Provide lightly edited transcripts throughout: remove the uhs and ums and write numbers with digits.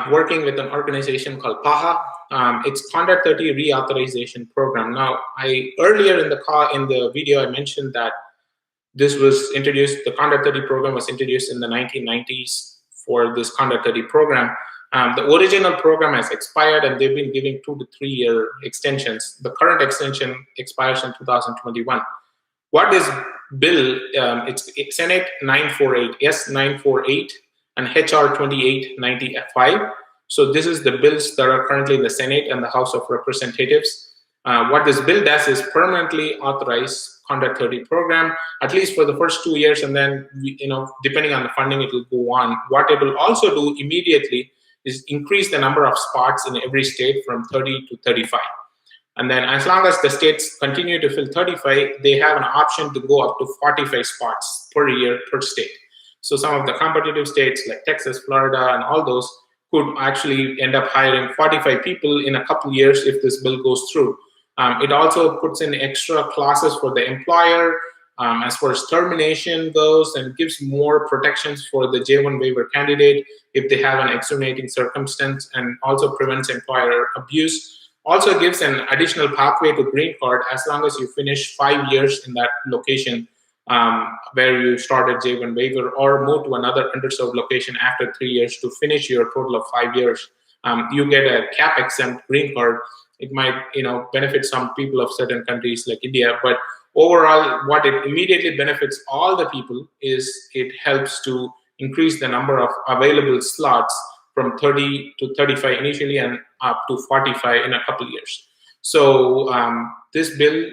working with an organization called PAHA. It's Conrad 30 Reauthorization Program. Now, earlier in the video, I mentioned that this was introduced, the Conrad 30 program was introduced in the 1990s for this Conrad 30 program. The original program has expired and they've been giving 2 to 3 year extensions. The current extension expires in 2021. What is bill? It's Senate 948, S.948, and H.R.2895. So this is the bills that are currently in the Senate and the House of Representatives. What this bill does is permanently authorize Conrad 30 program, at least for the first 2 years, and then depending on the funding, it will go on. What it will also do immediately is increase the number of spots in every state from 30 to 35. And then as long as the states continue to fill 35, they have an option to go up to 45 spots per year per state. So some of the competitive states like Texas, Florida, and all those could actually end up hiring 45 people in a couple years if this bill goes through. It also puts in extra clauses for the employer as far as termination goes, and gives more protections for the J1 waiver candidate if they have an extenuating circumstance, and also prevents employer abuse. Also gives an additional pathway to green card as long as you finish 5 years in that location where you started J1 waiver, or move to another underserved location after 3 years to finish your total of 5 years. You get a cap exempt green card. It might benefit some people of certain countries like India, but overall what it immediately benefits all the people is it helps to increase the number of available slots from 30 to 35 initially and up to 45 in a couple of years. So this bill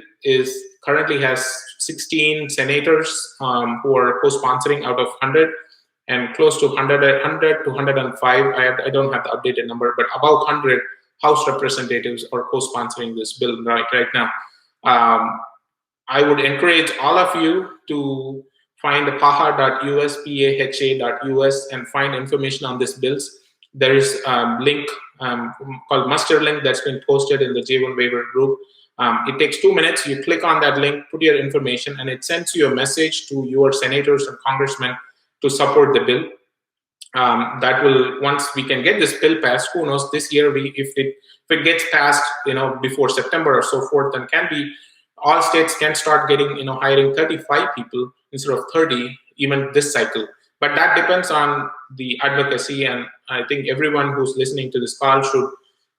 currently has 16 senators who are co-sponsoring out of 100, and close to 100 to 105. I don't have the updated number, but about 100 House representatives are co-sponsoring this bill right now. I would encourage all of you to find paha.us, paha.us, and find information on these bills. There is a link called Muster Link that's been posted in the J1 waiver group. It takes 2 minutes. You click on that link, put your information, and it sends you a message to your senators and congressmen to support the bill. That will, once we can get this bill passed, who knows, this year, if it gets passed before September or so forth, then all states can start getting hiring 35 people instead of 30 even this cycle. But that depends on the advocacy, and I think everyone who's listening to this call should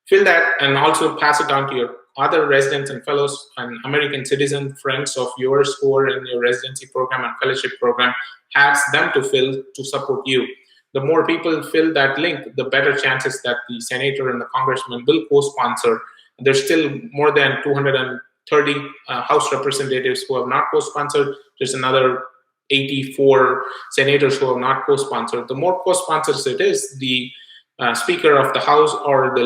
fill that and also pass it on to your other residents and fellows and American citizen friends of yours who are in your residency program and fellowship program. Ask them to fill to support you. The more people fill that link, the better chances that the senator and the congressman will co-sponsor. There's still more than 230 House representatives who have not co-sponsored. There's another 84 senators who have not co-sponsored. The more co-sponsors it is, the Speaker of the House or the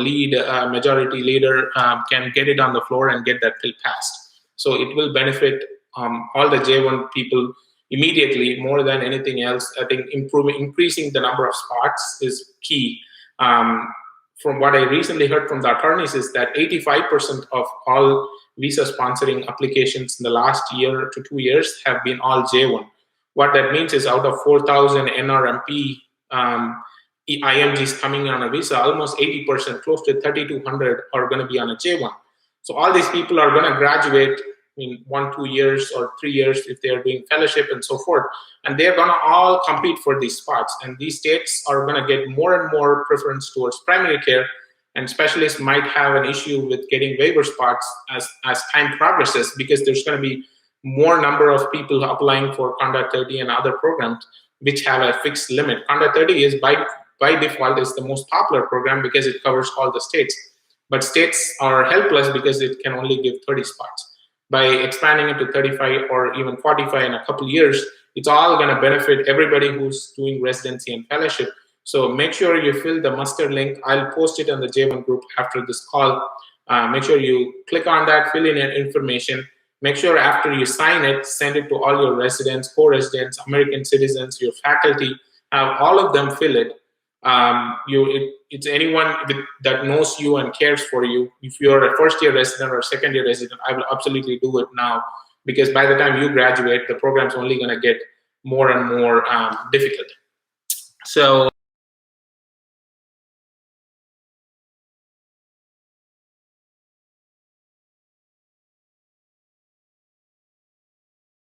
majority leader can get it on the floor and get that bill passed. So it will benefit all the J1 people immediately more than anything else. I think increasing the number of spots is key. From what I recently heard from the attorneys is that 85% of all visa sponsoring applications in the last year to 2 years have been all J1. What that means is out of 4,000 NRMP IMGs coming on a visa, almost 80%, close to 3,200 are going to be on a J1. So all these people are going to graduate in 1, 2 years or 3 years if they are doing fellowship and so forth, and they're going to all compete for these spots. And these states are going to get more and more preference towards primary care, and specialists might have an issue with getting waiver spots as time progresses, because there's going to be more number of people applying for Conrad 30 and other programs which have a fixed limit. Conrad 30 is by default is the most popular program because it covers all the states, but states are helpless because it can only give 30 spots. By expanding it to 35 or even 45 in a couple of years, it's all going to benefit everybody who's doing residency and fellowship. So make sure you fill the muster link. I'll post it on the J1 group after this call. Make sure you click on that, fill in your information. Make sure after you sign it, send it to all your residents, co-residents, American citizens, your faculty, have all of them fill it. It's anyone that knows you and cares for you. If you're a first-year resident or second-year resident, I will absolutely do it now, because by the time you graduate, the program's only going to get more and more difficult. So